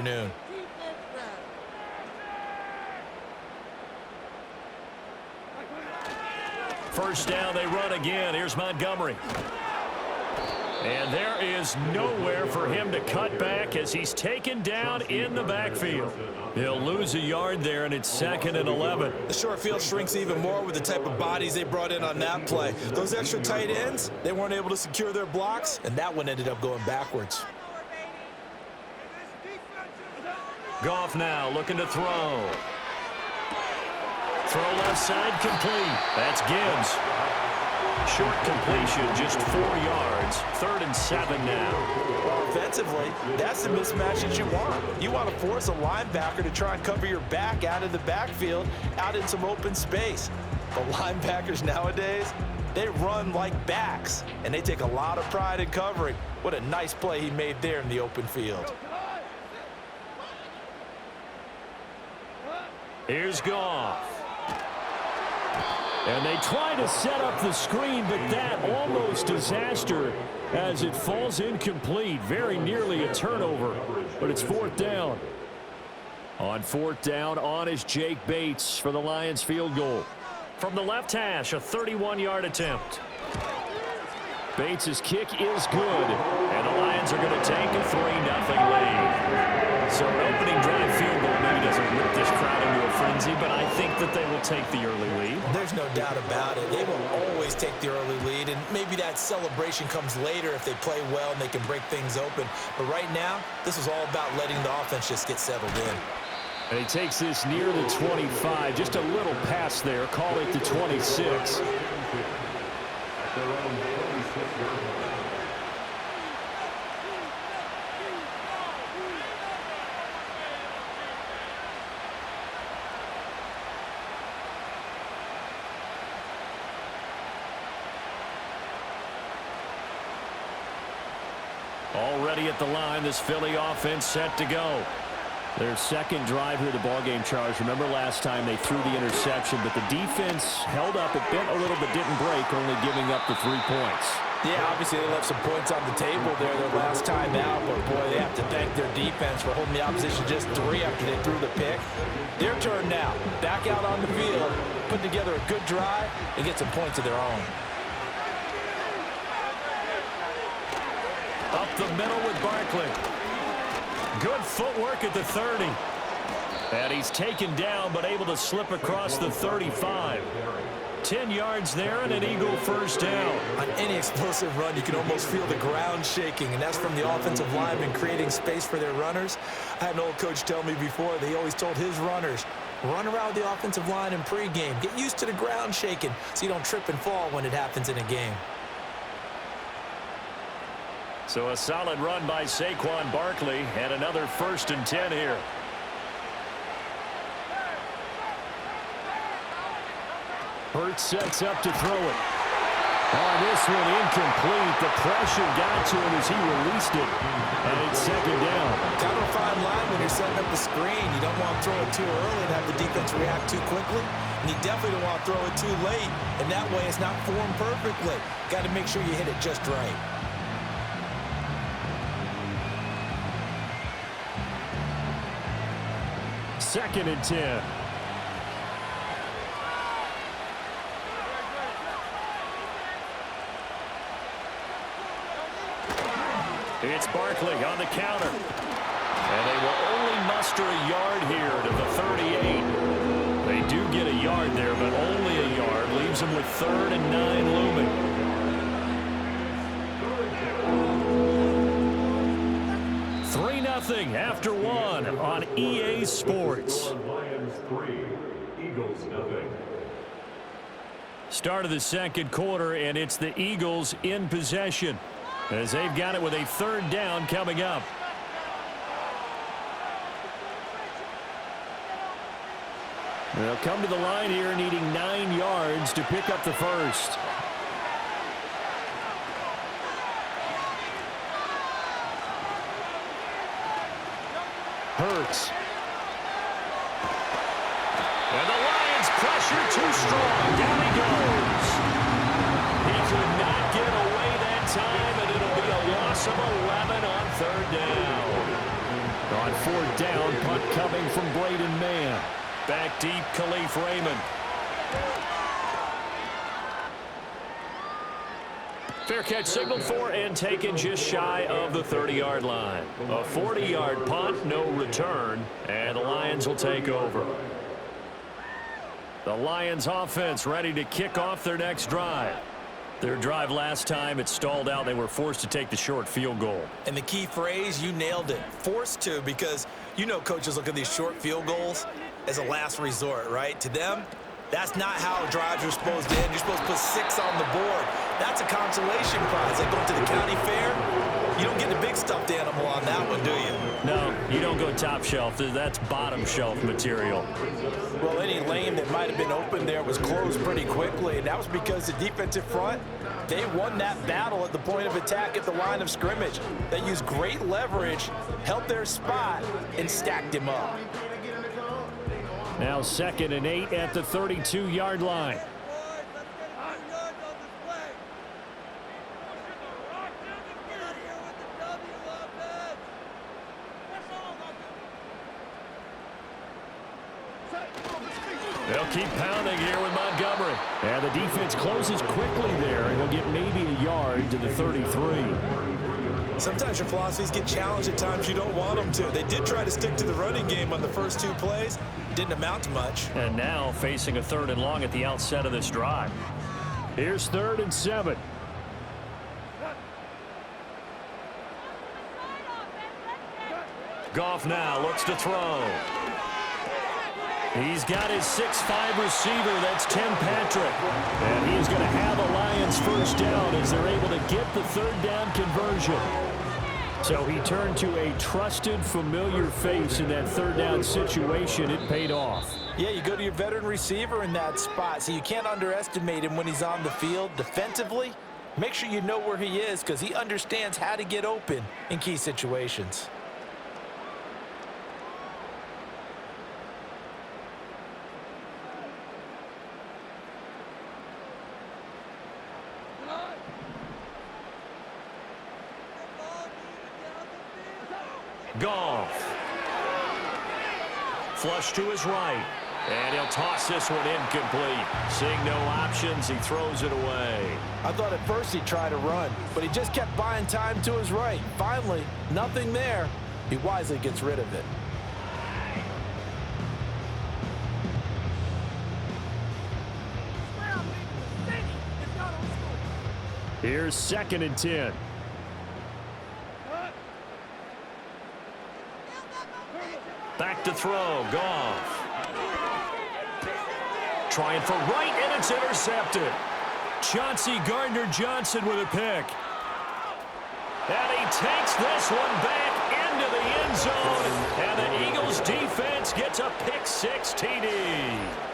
afternoon. First down, they run again. Here's Montgomery. And there is nowhere for him to cut back as he's taken down in the backfield. He'll lose a yard there, and it's 2nd and 11. The short field shrinks even more with the type of bodies they brought in on that play. Those extra tight ends, they weren't able to secure their blocks, and that one ended up going backwards. Goff now looking to throw. Throw left side complete. That's Gibbs. Short completion, just 4 yards. 3rd and 7 now. Well, offensively, that's the mismatch that you want. You want to force a linebacker to try and cover your back out of the backfield, out in some open space. The linebackers nowadays, they run like backs, and they take a lot of pride in covering. What a nice play he made there in the open field. Here's Goff. And they try to set up the screen, but that almost disaster as it falls incomplete. Very nearly a turnover, but it's 4th down. On 4th down, on is Jake Bates for the Lions field goal. From the left hash, a 31-yard attempt. Bates' kick is good, and the Lions are going to take a 3-0 lead. So an opening drive field goal maybe doesn't whip this crowd into a frenzy, but I think that they will take the early lead. There's no doubt about it. They will always take the early lead, and maybe that celebration comes later if they play well and they can break things open. But right now, this is all about letting the offense just get settled in. And he takes this near the 25. Just a little pass there. Call it the 26. Already at the line, this Philly offense set to go. Their second drive here, the ballgame, Charles. Remember last time they threw the interception, but the defense held up. It bent a little but didn't break, only giving up the 3 points. Yeah, obviously they left some points on the table there their last time out, but boy, they have to thank their defense for holding the opposition just 3 after they threw the pick. Their turn now. Back out on the field, put together a good drive, and get some points of their own. Up the middle with Barkley. Good footwork at the 30. And he's taken down but able to slip across the 35. 10 yards there and an Eagle first down. On any explosive run, you can almost feel the ground shaking, and that's from the offensive linemen creating space for their runners. I had an old coach tell me before, he always told his runners, run around the offensive line in pregame. Get used to the ground shaking so you don't trip and fall when it happens in a game. So a solid run by Saquon Barkley and another 1st and 10 here. Hurts sets up to throw it. Oh, this one incomplete. The pressure got to him as he released it. And it's 2nd down. Kind of a fine line when you're setting up the screen. You don't want to throw it too early and have the defense react too quickly. And you definitely don't want to throw it too late. And that way it's not formed perfectly. Got to make sure you hit it just right. Second and 10. It's Barkley on the counter. And they will only muster a yard here to the 38. They do get a yard there, but only a yard. Leaves them with 3rd and 9 looming. After 1 on EA Sports. Lions 3, Eagles nothing. Start of the 2nd quarter, and it's the Eagles in possession as they've got it with a 3rd down coming up. They'll come to the line here needing 9 yards to pick up the first. Hurts. And the Lions pressure too strong. Down he goes. He could not get away that time, and it'll be a loss of 11 on 3rd down. On 4th down, punt coming from Braden Mann. Back deep, Khalif Raymond. Fair catch signaled for and taken just shy of the 30-yard line. A 40-yard punt, no return, and the Lions will take over. The Lions offense ready to kick off their next drive. Their drive last time, it stalled out. They were forced to take the short field goal. And the key phrase, you nailed it, forced to, because you know coaches look at these short field goals as a last resort, right? To them, that's not how drives are supposed to end. You're supposed to put 6 on the board. That's a consolation prize. They go to the county fair. You don't get the big stuffed animal on that one, do you? No, you don't go top shelf. That's bottom shelf material. Well, any lane that might have been open there was closed pretty quickly, and that was because the defensive front, they won that battle at the point of attack at the line of scrimmage. They used great leverage, held their spot, and stacked him up. Now 2nd and 8 at the 32-yard line. They'll keep pounding here with Montgomery. And the defense closes quickly there, and he'll get maybe a yard to the 33. Sometimes your philosophies get challenged at times you don't want them to. They did try to stick to the running game on the first 2 plays. Didn't amount to much. And now facing a 3rd and long at the outset of this drive. Here's 3rd and 7. Goff now looks to throw. He's got his 6'5" receiver. That's Tim Patrick. And he's going to have a Lions first down as they're able to get the 3rd down conversion. So he turned to a trusted, familiar face in that 3rd down situation. It paid off. Yeah, you go to your veteran receiver in that spot, so you can't underestimate him when he's on the field defensively. Make sure you know where he is because he understands how to get open in key situations. Goff. Flush to his right. And he'll toss this one incomplete. Seeing no options, he throws it away. I thought at first he'd try to run, but he just kept buying time to his right. Finally, nothing there. He wisely gets rid of it. Here's 2nd and 10. Back to throw, Goff. Trying for right, and it's intercepted. Chauncey Gardner-Johnson with a pick. And he takes this one back into the end zone. And the Eagles defense gets a pick-6 TD.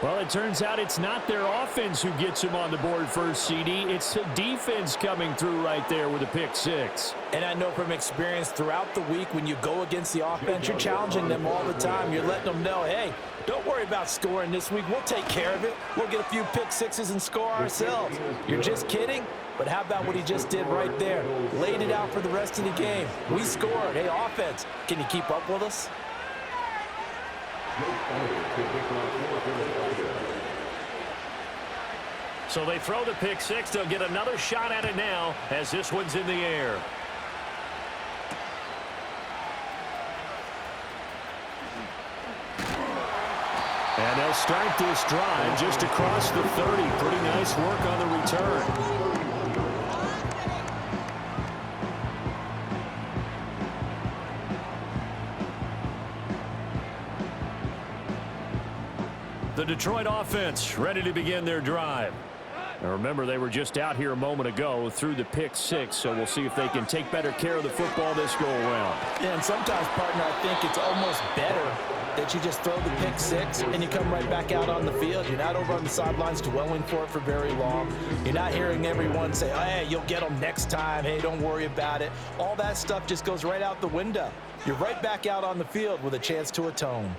Well, it turns out it's not their offense who gets him on the board first, CD. It's the defense coming through right there with a pick-6. And I know from experience throughout the week when you go against the offense, you're challenging them all the time. You're letting them know, hey, don't worry about scoring this week. We'll take care of it. We'll get a few pick-6s and score ourselves. You're just kidding? But how about what he just did right there? Laid it out for the rest of the game. We scored. Hey, offense, can you keep up with us? So they throw the pick-6. They'll get another shot at it now as this one's in the air. And they'll start this drive just across the 30. Pretty nice work on the return. The Detroit offense ready to begin their drive. Now remember, they were just out here a moment ago through the pick-6, so we'll see if they can take better care of the football this go-around. Yeah, and sometimes, partner, I think it's almost better that you just throw the pick-6 and you come right back out on the field. You're not over on the sidelines dwelling for it for very long. You're not hearing everyone say, oh, hey, you'll get them next time. Hey, don't worry about it. All that stuff just goes right out the window. You're right back out on the field with a chance to atone.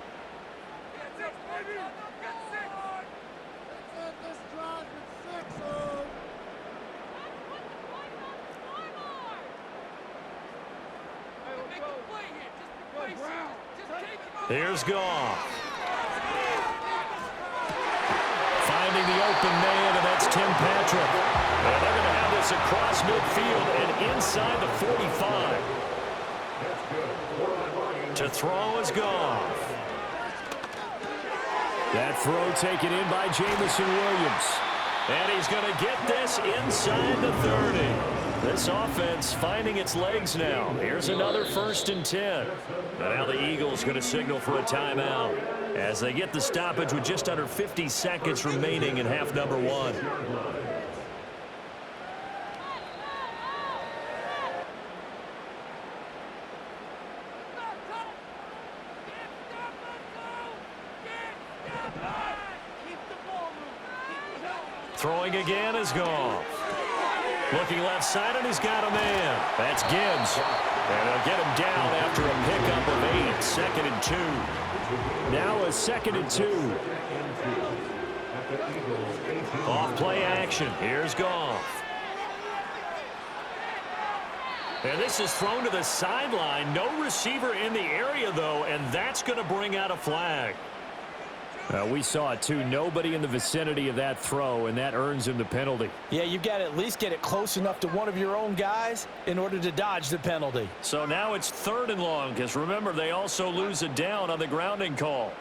Here's Goff. Finding the open man, and that's Tim Patrick. And they're going to have this across midfield and inside the 45. To throw is Goff. That throw taken in by Jamison Williams. And he's going to get this inside the 30. This offense finding its legs now. Here's another 1st and 10. And now the Eagles going to signal for a timeout as they get the stoppage with just under 50 seconds remaining in half number 1. Throwing again is Goff. Looking left side, and he's got a man. That's Gibbs. And they'll get him down after a pickup of 8. 2nd and 2. Now a 2nd and 2. Off play action. Here's Goff. And this is thrown to the sideline. No receiver in the area, though, and that's going to bring out a flag. We saw it, too. Nobody in the vicinity of that throw, and that earns him the penalty. Yeah, you've got to at least get it close enough to one of your own guys in order to dodge the penalty. So now it's 3rd and long, because remember, they also lose a down on the grounding call.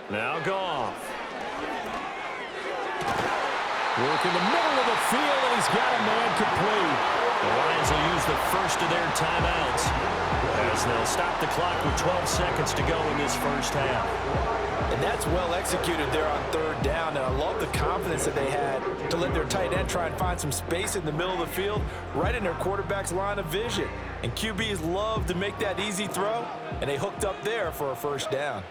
Now Goff. Work in the middle of the field, and he's got a man complete. The Lions will use the first of their timeouts as they'll stop the clock with 12 seconds to go in this first half. And that's well executed there on 3rd down, and I love the confidence that they had to let their tight end try and find some space in the middle of the field, right in their quarterback's line of vision. And QBs love to make that easy throw, and they hooked up there for a 1st down.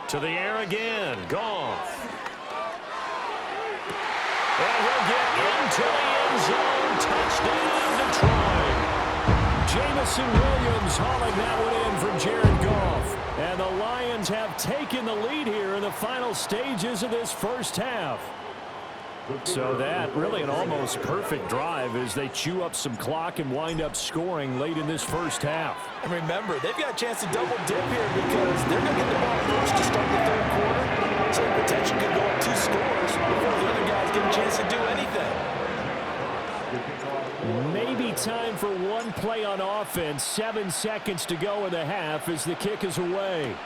To the air again, Goff. And he'll get into the end zone. Touchdown, Detroit. Jamison Williams hauling that one in from Jared Goff. And the Lions have taken the lead here in the final stages of this first half. So that really an almost perfect drive as they chew up some clock and wind up scoring late in this first half. And remember, they've got a chance to double dip here because they're going to get the ball first to start the 3rd quarter. So the potential could go up 2 scores before the other guys get a chance to do anything. Maybe time for one play on offense. 7 seconds to go in the half as the kick is away.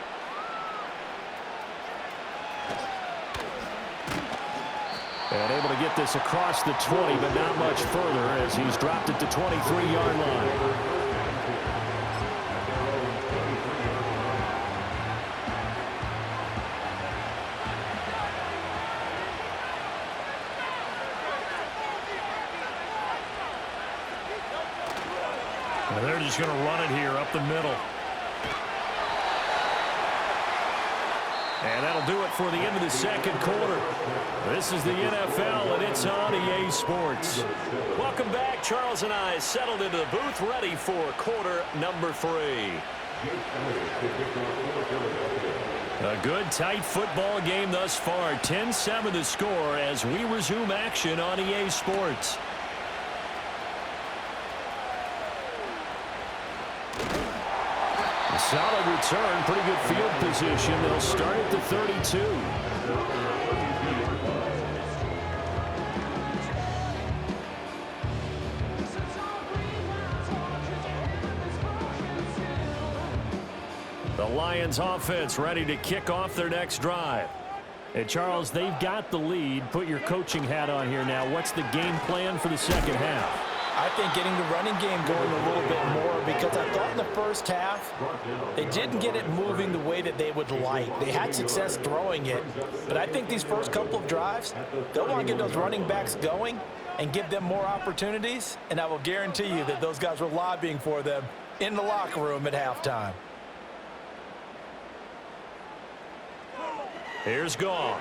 And able to get this across the 20, but not much further as he's dropped it to 23-yard line. And they're just going to run it here up the middle. And that'll do it for the end of the 2nd quarter. This is the NFL, and it's on EA Sports. Welcome back. Charles and I settled into the booth, ready for quarter number 3. A good, tight football game thus far. 10-7 the score as we resume action on EA Sports. Solid return, pretty good field position. They'll start at the 32. The Lions offense ready to kick off their next drive. And Charles, they've got the lead. Put your coaching hat on here now. What's the game plan for the second half? I think getting the running game going a little bit more because I thought in the first half they didn't get it moving the way that they would like. They had success throwing it, but I think these first couple of drives, they'll want to get those running backs going and give them more opportunities, and I will guarantee you that those guys were lobbying for them in the locker room at halftime. Here's Goff.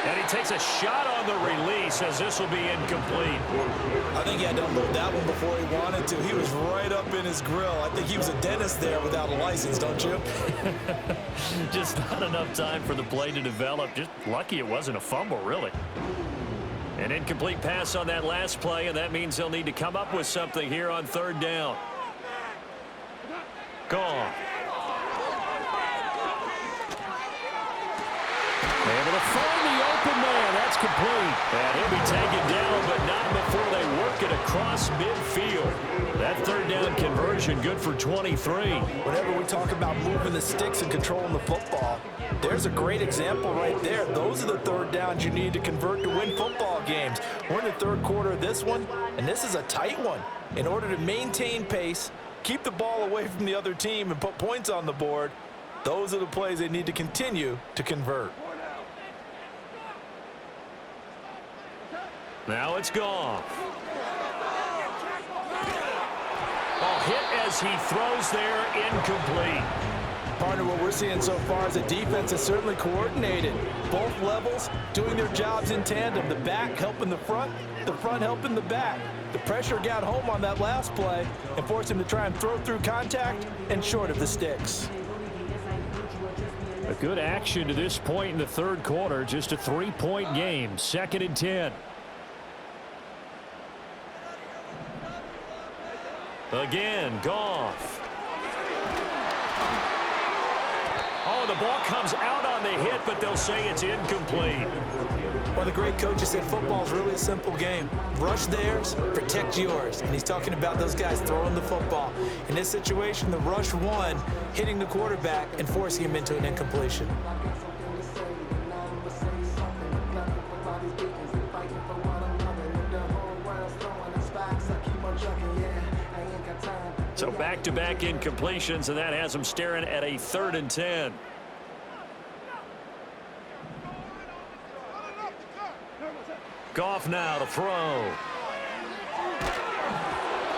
And he takes a shot on the release as this will be incomplete. I think he had to unload that one before he wanted to. He was right up in his grill. I think he was a dentist there without a license, don't you? Just not enough time for the play to develop. Just lucky it wasn't a fumble, really. An incomplete pass on that last play, and that means they'll need to come up with something here on third down. Gone. Able to find the open man. That's complete. And he'll be taken down, but not before they work it across midfield. That third down conversion good for 23. Whenever we talk about moving the sticks and controlling the football, there's a great example right there. Those are the third downs you need to convert to win football games. We're in the third quarter of this one, and this is a tight one. In order to maintain pace, keep the ball away from the other team, and put points on the board, those are the plays they need to continue to convert. Now it's gone. Ball hit as he throws there, incomplete. Partner, what we're seeing so far is the defense is certainly coordinated. Both levels doing their jobs in tandem. The back helping the front helping the back. The pressure got home on that last play and forced him to try and throw through contact and short of the sticks. A good action to this point in the third quarter. Just a 3-point game. 2nd and 10. Again, Goff. Oh, the ball comes out on the hit, but they'll say it's incomplete. One of the great coaches said football is really a simple game. Rush theirs, protect yours. And he's talking about those guys throwing the football. In this situation, the rush won, hitting the quarterback and forcing him into an incompletion. So back-to-back incompletions, and that has them staring at a 3rd and 10. Goff now to throw.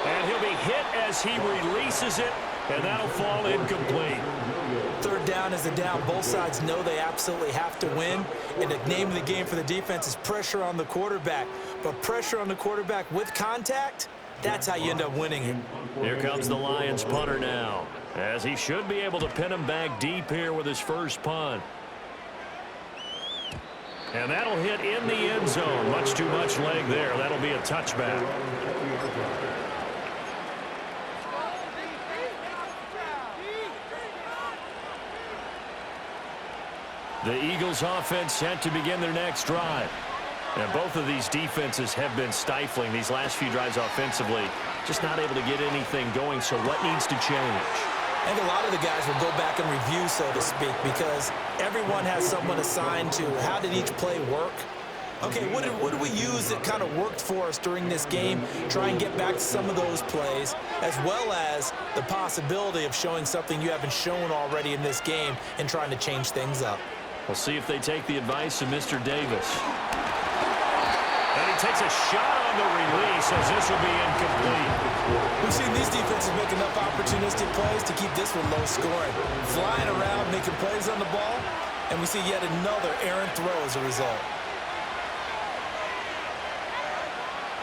And he'll be hit as he releases it, and that'll fall incomplete. Third down is the down. Both sides know they absolutely have to win. And the name of the game for the defense is pressure on the quarterback. But pressure on the quarterback with contact, that's how you end up winning it. Here comes the Lions punter now, as he should be able to pin him back deep here with his first punt. And that'll hit in the end zone. Much too much leg there. That'll be a touchback. The Eagles offense set to begin their next drive. And both of these defenses have been stifling these last few drives offensively. Just not able to get anything going, so what needs to change? I think a lot of the guys will go back and review, so to speak, because everyone has someone assigned to how did each play work. Okay, what did we use that kind of worked for us during this game? Try and get back to some of those plays, as well as the possibility of showing something you haven't shown already in this game and trying to change things up. We'll see if they take the advice of Mr. Davis. And he takes a shot on the release as this will be incomplete. We've seen these defenses make enough opportunistic plays to keep this one low scoring. Flying around, making plays on the ball, and we see yet another errant throw as a result.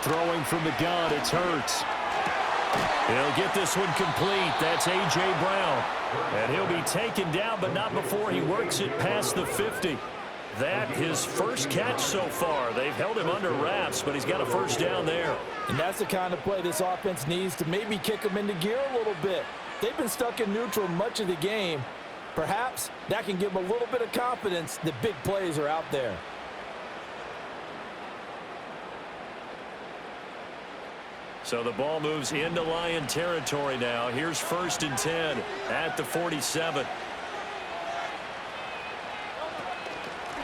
Throwing from the gun, it's Hurts. He'll get this one complete. That's A.J. Brown. And he'll be taken down, but not before he works it past the 50. That his first catch so far. They've held him under wraps, but he's got a first down there. And that's the kind of play this offense needs to maybe kick them into gear a little bit. They've been stuck in neutral much of the game. Perhaps that can give them a little bit of confidence that big plays are out there. So the ball moves into Lion territory now. Here's 1st and 10 at the 47.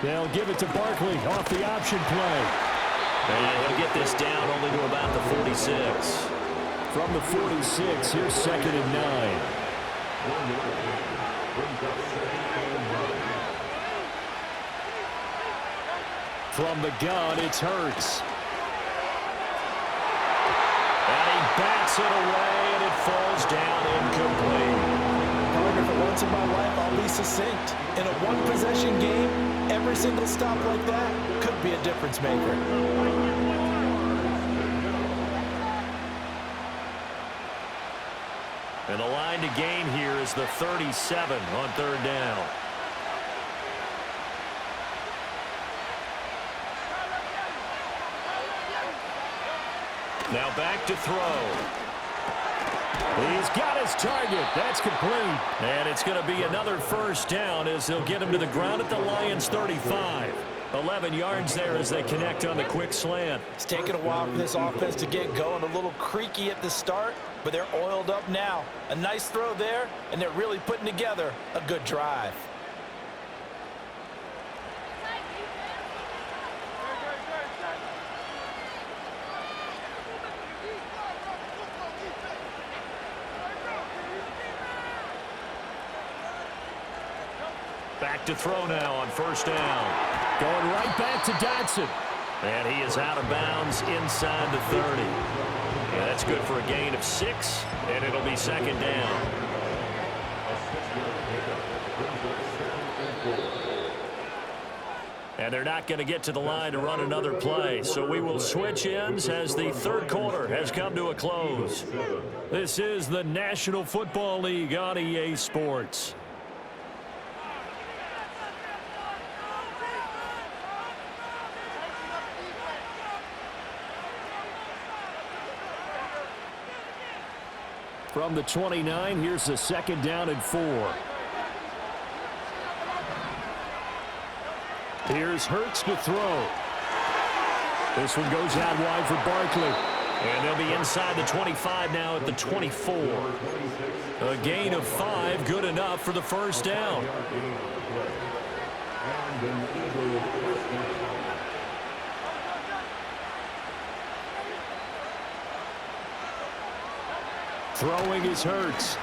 They'll give it to Barkley off the option play. And he'll get this down only to about the 46. From the 46, here's 2nd and 9. From the gun, it's Hurts. And he bats it away, and it falls down incomplete. However, if it once in my life, I'll be succinct. In a one-possession game, every single stop like that could be a difference maker. And the line to gain here is the 37 on third down. Now back to throw. He's got his target. That's complete. And it's going to be another first down as they'll get him to the ground at the Lions' 35. 11 yards there as they connect on the quick slant. It's taken a while for this offense to get going. A little creaky at the start, but they're oiled up now. A nice throw there, and they're really putting together a good drive. Back to throw now on first down. Going right back to Dotson. And he is out of bounds inside the 30. Yeah, that's good for a gain of 6, and it'll be second down. And they're not going to get to the line to run another play, so we will switch ends as the third quarter has come to a close. This is the National Football League on EA Sports. From the 29, here's the second down and 4. Here's Hurts to throw. This one goes out wide for Barkley. And they'll be inside the 25 now at the 24. A gain of 5, good enough for the first down. Throwing is Hurts.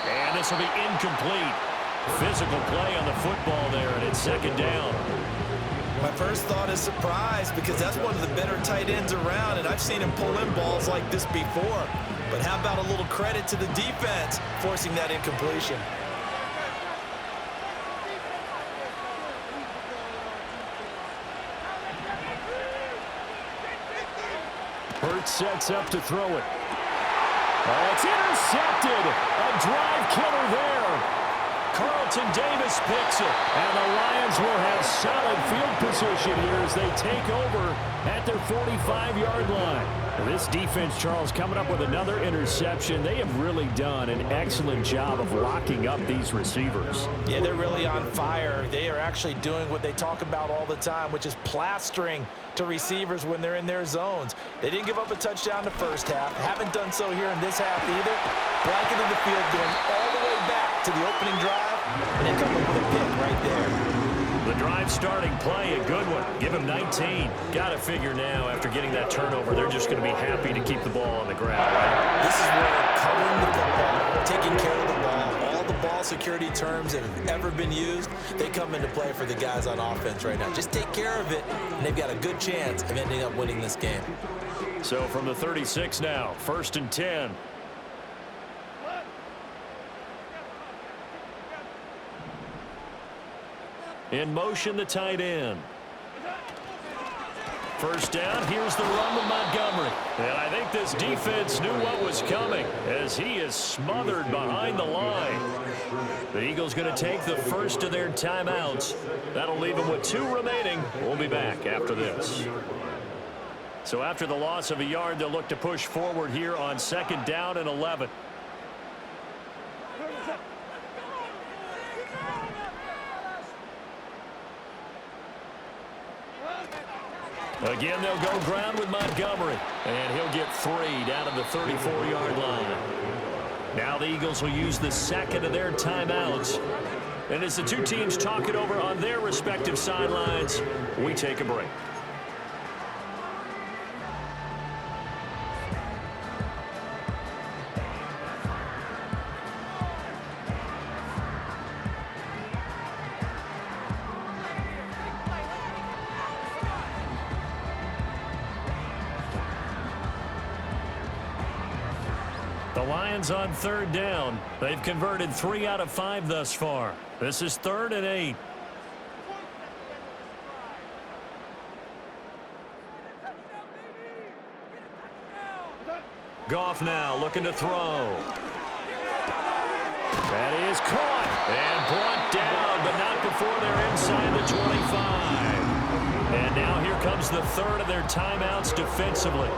And this will be incomplete. Physical play on the football there, and it's second down. My first thought is surprise, because that's one of the better tight ends around, and I've seen him pull in balls like this before. But how about a little credit to the defense forcing that incompletion? Hurts sets up to throw it. Oh, it's intercepted. A drive killer there. Carlton Davis picks it. And the Lions will have solid field position here as they take over at their 45-yard line. And this defense, Charles, coming up with another interception. They have really done an excellent job of locking up these receivers. Yeah, they're really on fire. They are actually doing what they talk about all the time, which is plastering to receivers when they're in their zones. They didn't give up a touchdown the first half. Haven't done so here in this half either. Blanketed the field, going all the way back to the opening drive, and they come up with a pick right there. The drive starting play, a good one. Give him 19. Got to figure now, after getting that turnover, they're just going to be happy to keep the ball on the ground, right? This is where covering the football, taking care of the ball, all the ball security terms that have ever been used, they come into play for the guys on offense right now. Just take care of it, and they've got a good chance of ending up winning this game. So from the 36 now, first and 10. In motion, the tight end. First down, here's the run with Montgomery. And I think this defense knew what was coming as he is smothered behind the line. The Eagles going to take the first of their timeouts. That'll leave them with 2 remaining. We'll be back after this. So after the loss of a yard, they'll look to push forward here on second down and 11. Again, they'll go ground with Montgomery. And he'll get 3 down to the 34-yard line. Now the Eagles will use the second of their timeouts. And as the two teams talk it over on their respective sidelines, we take a break. The Lions on third down. They've converted 3 out of 5 thus far. This is 3rd and 8. Goff now looking to throw. That is caught and brought down, but not before they're inside the 25. And now here comes the 3rd of their timeouts defensively.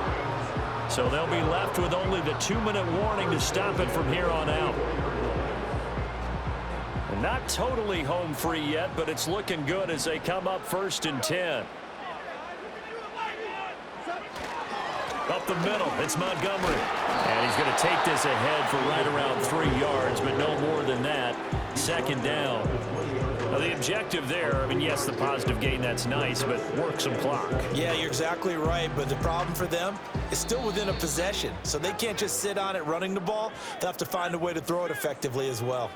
So they'll be left with only the 2-minute warning to stop it from here on out. And not totally home free yet, but it's looking good as they come up 1st and 10. Up the middle, it's Montgomery. And he's going to take this ahead for right around 3 yards, but no more than that. 2nd down. Now the objective there, I mean, yes, the positive gain, that's nice, but work some clock. Yeah, you're exactly right, but the problem for them is still within a possession. So they can't just sit on it running the ball. They'll have to find a way to throw it effectively as well.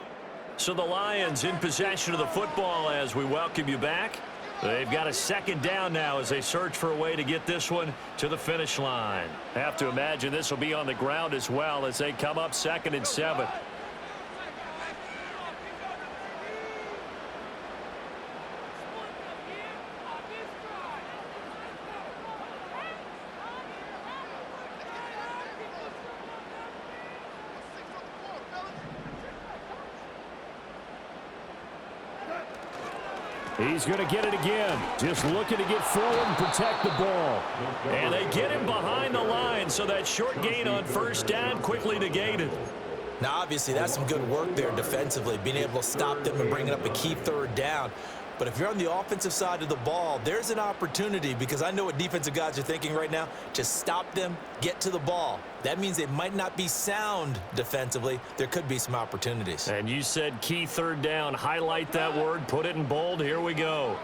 So the Lions in possession of the football as we welcome you back. They've got a 2nd down now as they search for a way to get this one to the finish line. Have to imagine this will be on the ground as well as they come up 2nd and 7. He's going to get it again. Just looking to get forward and protect the ball. And they get him behind the line, so that short gain on 1st down quickly negated. Now, obviously, that's some good work there defensively, being able to stop them and bringing up a key 3rd down. But if you're on the offensive side of the ball, there's an opportunity, because I know what defensive guys are thinking right now. Just stop them, get to the ball. That means they might not be sound defensively. There could be some opportunities. And you said key 3rd down. Highlight that word. Put it in bold. Here we go.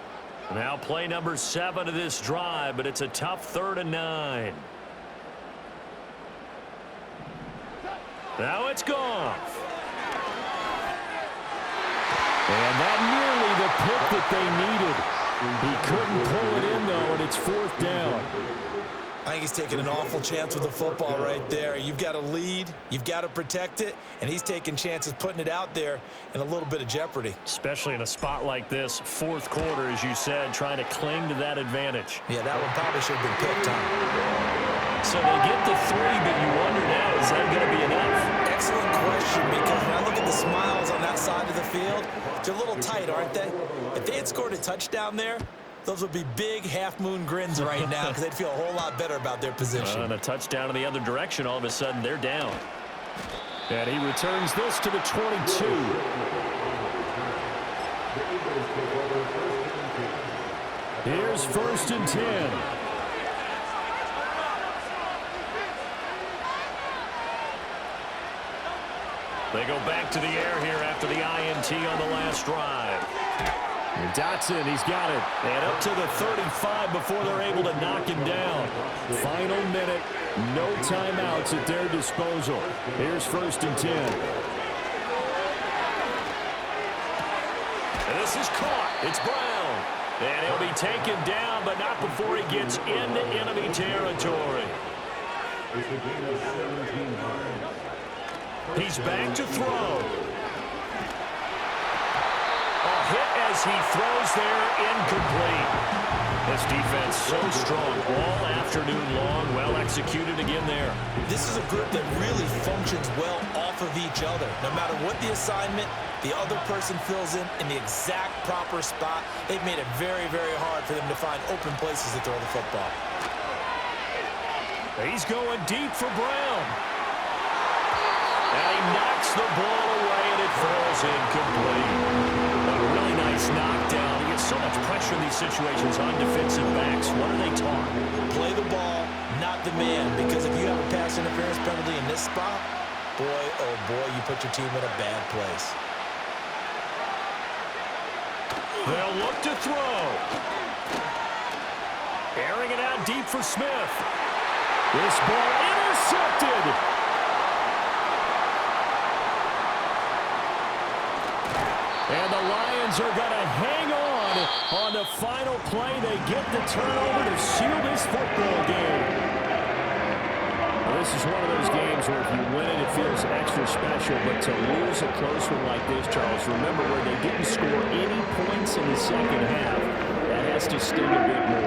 Now play number 7 of this drive, but it's a tough 3rd and 9. Now it's Goff. And that nearly the pick that they needed. He couldn't pull it in, though, and it's 4th down. I think he's taking an awful chance with the football right there. You've got to lead, you've got to protect it, and he's taking chances putting it out there in a little bit of jeopardy. Especially in a spot like this, 4th quarter, as you said, trying to cling to that advantage. Yeah, that one probably should have been picked on. So they get the 3, but you wonder now, is that going to be enough? Excellent question, because when I look at the smiles on that side of the field, they're a little tight, aren't they? If they had scored a touchdown there, those would be big half-moon grins right now because they'd feel a whole lot better about their position. And a touchdown in the other direction, all of a sudden they're down. And he returns this to the 22. Here's 1st and 10. They go back to the air here after the INT on the last drive. And Dotson, he's got it. And up to the 35 before they're able to knock him down. Final minute, no timeouts at their disposal. Here's 1st and 10. And this is caught. It's Brown. And he'll be taken down, but not before he gets into enemy territory. He's back to throw. A hit as he throws there, incomplete. This defense so strong all afternoon long, well executed again there. This is a group that really functions well off of each other. No matter what the assignment, the other person fills in the exact proper spot. They've made it very, very hard for them to find open places to throw the football. He's going deep for Brown. And he knocks the ball away, and it falls incomplete. A really nice knockdown. He gets so much pressure in these situations on defensive backs. What are they taught? Play the ball, not the man, because if you have a pass interference penalty in this spot, boy, oh boy, you put your team in a bad place. They'll look to throw. Airing it out deep for Smith. This ball intercepted. And the Lions are going to hang on the final play. They get the turnover to seal this football game. Well, this is one of those games where if you win it, it feels extra special. But to lose a close one like this, Charles, remember where they didn't score any points in the second half. That has to sting a bit more.